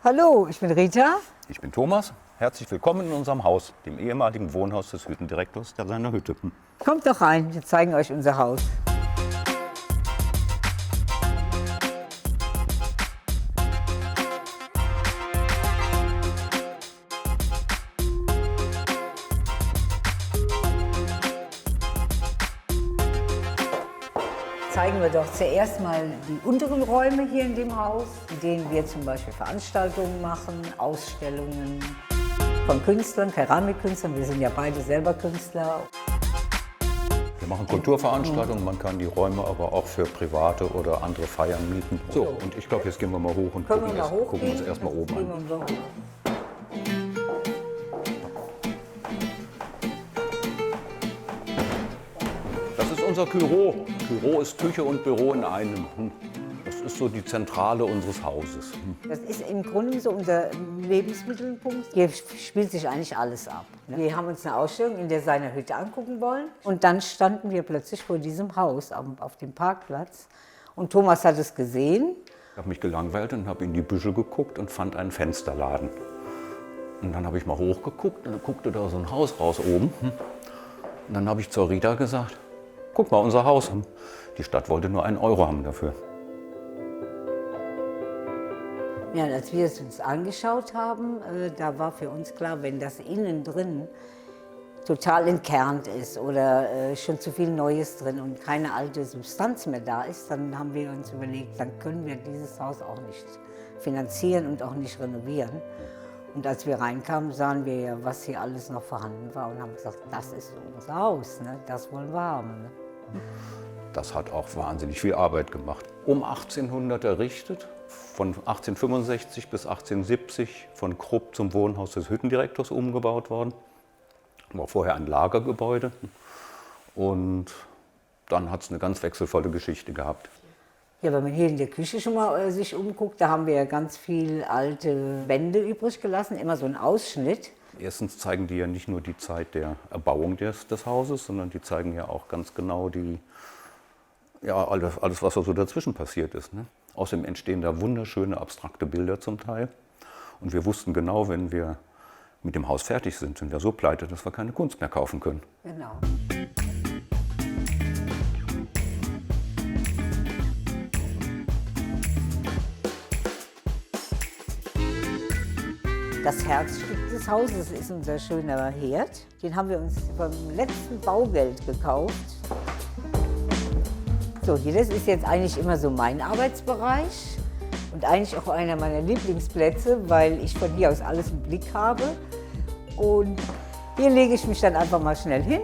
Hallo, ich bin Rita. Ich bin Thomas. Herzlich willkommen in unserem Haus, dem ehemaligen Wohnhaus des Hüttendirektors, der seiner Hütte. Kommt doch rein, wir zeigen euch unser Haus. Zeigen wir doch zuerst mal die unteren Räume hier in dem Haus, in denen wir zum Beispiel Veranstaltungen machen, Ausstellungen von Künstlern, Keramikkünstlern. Wir sind ja beide selber Künstler. Wir machen Kulturveranstaltungen, man kann die Räume aber auch für private oder andere Feiern mieten. So, und ich glaube, jetzt gehen wir mal hoch und gucken uns erstmal oben an. Das ist unser Büro. Büro ist Küche und Büro in einem. Das ist so die Zentrale unseres Hauses. Das ist im Grunde so unser Lebensmittelpunkt. Hier spielt sich eigentlich alles ab. Wir haben uns eine Ausstellung in der seiner Hütte angucken wollen. Und dann standen wir plötzlich vor diesem Haus auf dem Parkplatz. Und Thomas hat es gesehen. Ich habe mich gelangweilt und habe in die Büsche geguckt und fand einen Fensterladen. Und dann habe ich mal hochgeguckt und dann guckte da so ein Haus raus oben. Und dann habe ich zur Rita gesagt, guck mal, unser Haus. Die Stadt wollte nur 1 Euro haben dafür. Ja, als wir es uns angeschaut haben, da war für uns klar, wenn das innen drin total entkernt ist oder schon zu viel Neues drin und keine alte Substanz mehr da ist, dann haben wir uns überlegt, dann können wir dieses Haus auch nicht finanzieren und auch nicht renovieren. Und als wir reinkamen, sahen wir ja, was hier alles noch vorhanden war und haben gesagt, das ist unser Haus, ne? Das wollen wir haben. Ne? Das hat auch wahnsinnig viel Arbeit gemacht. Um 1800 errichtet, von 1865 bis 1870 von Krupp zum Wohnhaus des Hüttendirektors umgebaut worden. War vorher ein Lagergebäude und dann hat es eine ganz wechselvolle Geschichte gehabt. Ja, wenn man hier in der Küche schon mal sich umguckt, da haben wir ja ganz viel alte Wände übrig gelassen, immer so ein Ausschnitt. Erstens zeigen die ja nicht nur die Zeit der Erbauung des Hauses, sondern die zeigen ja auch ganz genau alles, was da so dazwischen passiert ist. Ne? Außerdem entstehen da wunderschöne abstrakte Bilder zum Teil. Und wir wussten genau, wenn wir mit dem Haus fertig sind wir so pleite, dass wir keine Kunst mehr kaufen können. Genau. Das Herzstück des Hauses ist unser schöner Herd. Den haben wir uns vom letzten Baugeld gekauft. So, hier, das ist jetzt eigentlich immer so mein Arbeitsbereich und eigentlich auch einer meiner Lieblingsplätze, weil ich von hier aus alles im Blick habe. Und hier lege ich mich dann einfach mal schnell hin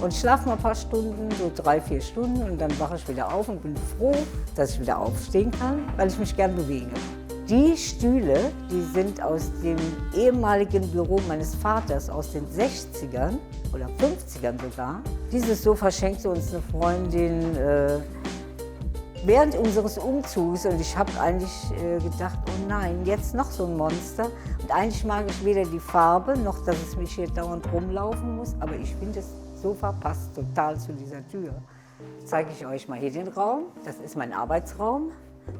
und schlafe mal ein paar Stunden, so 3, 4 Stunden, und dann wache ich wieder auf und bin froh, dass ich wieder aufstehen kann, weil ich mich gern bewege. Die Stühle, die sind aus dem ehemaligen Büro meines Vaters aus den 60ern oder 50ern sogar. Dieses Sofa schenkte uns eine Freundin während unseres Umzugs und ich habe eigentlich gedacht, oh nein, jetzt noch so ein Monster. Und eigentlich mag ich weder die Farbe, noch dass es mich hier dauernd rumlaufen muss, aber ich finde, das Sofa passt total zu dieser Tür. Jetzt zeige ich euch mal hier den Raum. Das ist mein Arbeitsraum.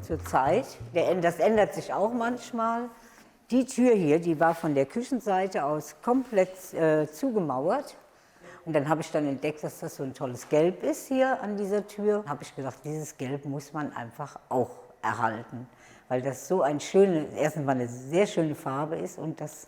Zurzeit. Das ändert sich auch manchmal. Die Tür hier, die war von der Küchenseite aus komplett zugemauert. Und dann habe ich dann entdeckt, dass das so ein tolles Gelb ist hier an dieser Tür. Habe ich gedacht, dieses Gelb muss man einfach auch erhalten, weil das so erstens mal eine sehr schöne Farbe ist und das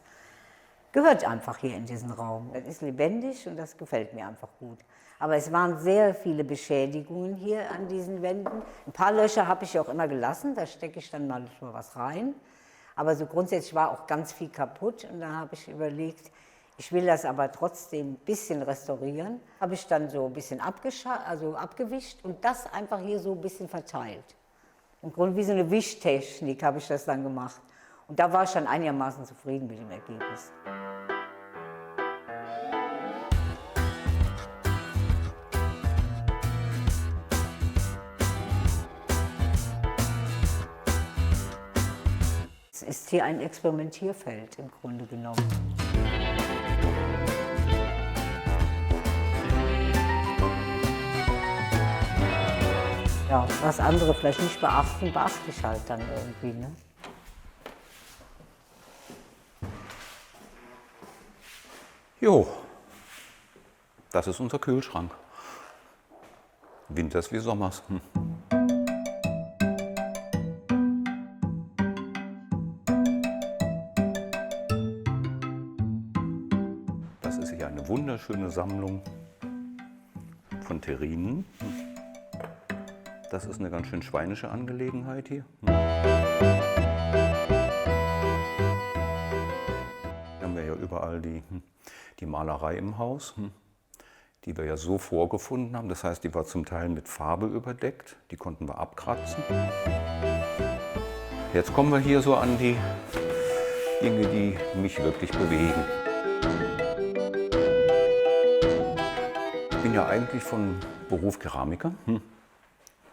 gehört einfach hier in diesen Raum. Das ist lebendig und das gefällt mir einfach gut. Aber es waren sehr viele Beschädigungen hier an diesen Wänden. Ein paar Löcher habe ich auch immer gelassen, da stecke ich dann mal was rein. Aber so grundsätzlich war auch ganz viel kaputt und da habe ich überlegt, ich will das aber trotzdem ein bisschen restaurieren. Habe ich dann so ein bisschen abgewischt und das einfach hier so ein bisschen verteilt. Im Grunde wie so eine Wischtechnik habe ich das dann gemacht. Und da war ich dann einigermaßen zufrieden mit dem Ergebnis. Es ist hier ein Experimentierfeld im Grunde genommen. Ja, was andere vielleicht nicht beachten, beachte ich halt dann irgendwie. Ne? Jo, das ist unser Kühlschrank. Winters wie Sommers. Das ist hier eine wunderschöne Sammlung von Terrinen. Das ist eine ganz schön schweinische Angelegenheit hier. Hier haben wir ja überall die Malerei im Haus, die wir ja so vorgefunden haben. Das heißt, die war zum Teil mit Farbe überdeckt. Die konnten wir abkratzen. Jetzt kommen wir hier so an die Dinge, die mich wirklich bewegen. Ich bin ja eigentlich von Beruf Keramiker.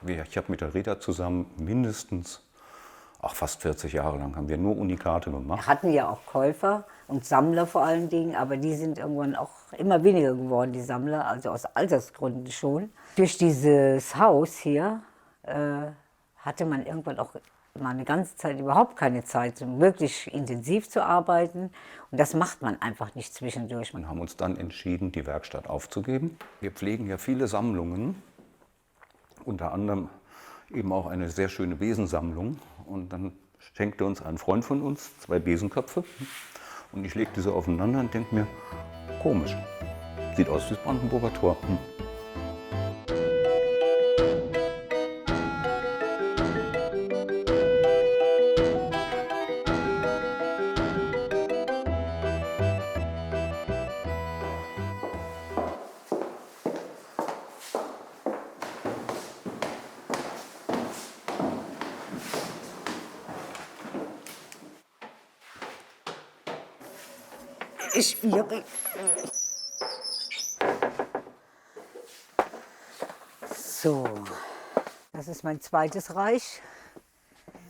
Ich habe mit der Rita zusammen mindestens, fast 40 Jahre lang, haben wir nur Unikate gemacht. Wir hatten ja auch Käufer und Sammler vor allen Dingen, aber die sind irgendwann auch immer weniger geworden, die Sammler, also aus Altersgründen schon. Durch dieses Haus hier hatte man irgendwann auch mal eine ganze Zeit überhaupt keine Zeit, wirklich intensiv zu arbeiten. Und das macht man einfach nicht zwischendurch. Wir haben uns dann entschieden, die Werkstatt aufzugeben. Wir pflegen ja viele Sammlungen. Unter anderem eben auch eine sehr schöne Besensammlung. Und dann schenkte uns ein Freund von uns 2 Besenköpfe. Und ich legte sie aufeinander und denke mir, komisch, sieht aus wie das Brandenburger Tor. Schwierig. So, das ist mein zweites Reich,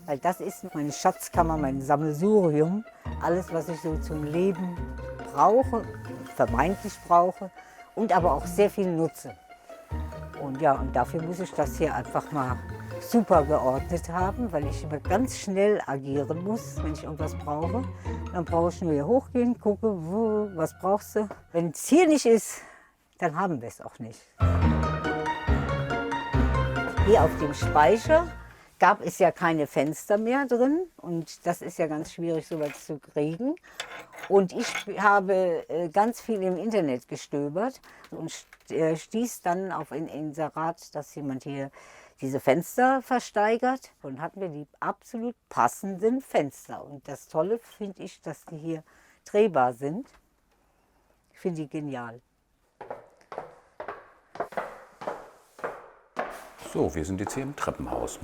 weil das ist meine Schatzkammer, mein Sammelsurium. Alles, was ich so zum Leben brauche, vermeintlich brauche und aber auch sehr viel nutze. Und ja, und dafür muss ich das hier einfach mal super geordnet haben, weil ich immer ganz schnell agieren muss, wenn ich irgendwas brauche. Dann brauche ich nur hier hochgehen, gucke, was brauchst du. Wenn es hier nicht ist, dann haben wir es auch nicht. Hier auf dem Speicher gab es ja keine Fenster mehr drin und das ist ja ganz schwierig, sowas zu kriegen. Und ich habe ganz viel im Internet gestöbert und stieß dann auf ein Inserat, dass jemand hier diese Fenster versteigert. Und hatten wir die absolut passenden Fenster. Und das Tolle finde ich, dass die hier drehbar sind. Ich finde die genial. So, wir sind jetzt hier im Treppenhaus.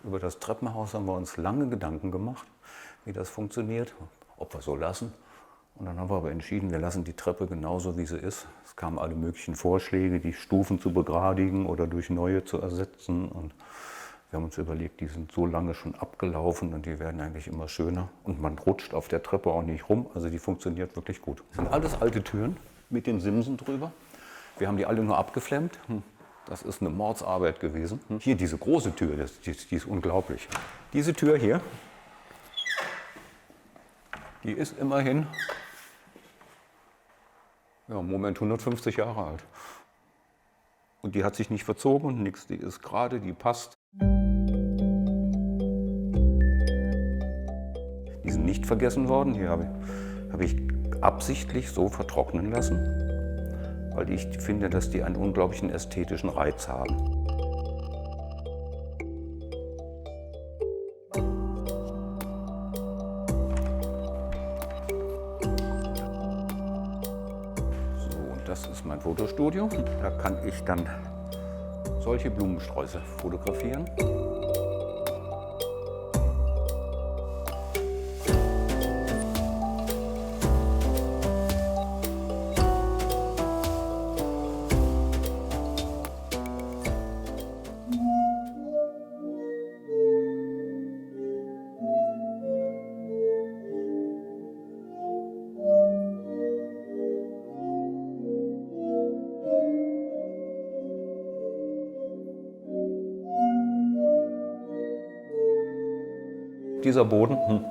Über das Treppenhaus haben wir uns lange Gedanken gemacht, wie das funktioniert, ob wir so lassen. Und dann haben wir aber entschieden, wir lassen die Treppe genauso, wie sie ist. Es kamen alle möglichen Vorschläge, die Stufen zu begradigen oder durch neue zu ersetzen. Und wir haben uns überlegt, die sind so lange schon abgelaufen und die werden eigentlich immer schöner. Und man rutscht auf der Treppe auch nicht rum, also die funktioniert wirklich gut. Das sind alles alte Türen mit den Simsen drüber. Wir haben die alle nur abgeflemmt. Das ist eine Mordsarbeit gewesen. Hier diese große Tür, die ist unglaublich. Diese Tür hier, die ist immerhin im Moment 150 Jahre alt. Und die hat sich nicht verzogen und nichts. Die ist gerade, die passt. Die sind nicht vergessen worden. Die habe ich absichtlich so vertrocknen lassen, weil ich finde, dass die einen unglaublichen ästhetischen Reiz haben. Das ist mein Fotostudio. Da kann ich dann solche Blumensträuße fotografieren. Dieser Boden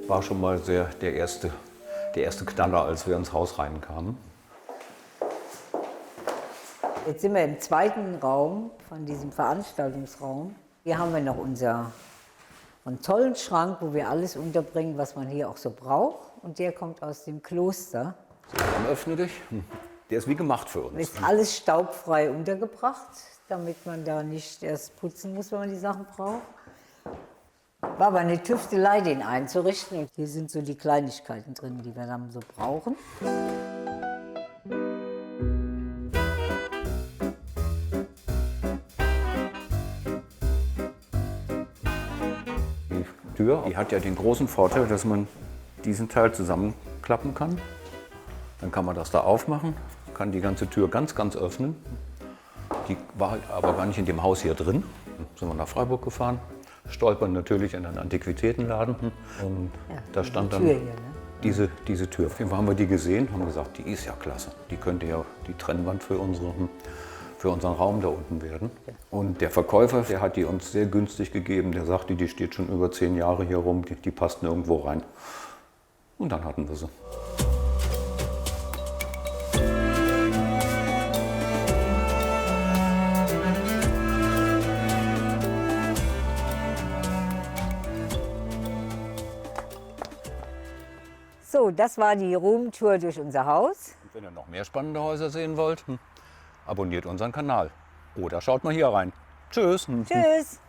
war schon mal der erste der erste Knaller, als wir ins Haus reinkamen. Jetzt sind wir im zweiten Raum von diesem Veranstaltungsraum. Hier haben wir noch einen tollen Schrank, wo wir alles unterbringen, was man hier auch so braucht. Und der kommt aus dem Kloster. So, dann öffne dich. Der ist wie gemacht für uns. Ist alles staubfrei untergebracht, damit man da nicht erst putzen muss, wenn man die Sachen braucht. War aber eine Tüftelei, den einzurichten. Und hier sind so die Kleinigkeiten drin, die wir dann so brauchen. Die Tür, die hat ja den großen Vorteil, dass man diesen Teil zusammenklappen kann. Dann kann man das da aufmachen, kann die ganze Tür ganz, ganz öffnen. Die war halt aber gar nicht in dem Haus hier drin. Dann sind wir nach Freiburg gefahren, stolpern natürlich in einen Antiquitätenladen. Und da stand dann Tür hier, ne? diese Tür. Auf jeden Fall haben wir die gesehen, haben gesagt, die ist ja klasse. Die könnte ja die Trennwand für unseren Raum da unten werden. Und der Verkäufer, der hat die uns sehr günstig gegeben. Der sagte, die steht schon über 10 Jahre hier rum, die passt nirgendwo rein. Und dann hatten wir sie. So, das war die Roomtour durch unser Haus. Und wenn ihr noch mehr spannende Häuser sehen wollt, abonniert unseren Kanal. Oder schaut mal hier rein. Tschüss. Tschüss!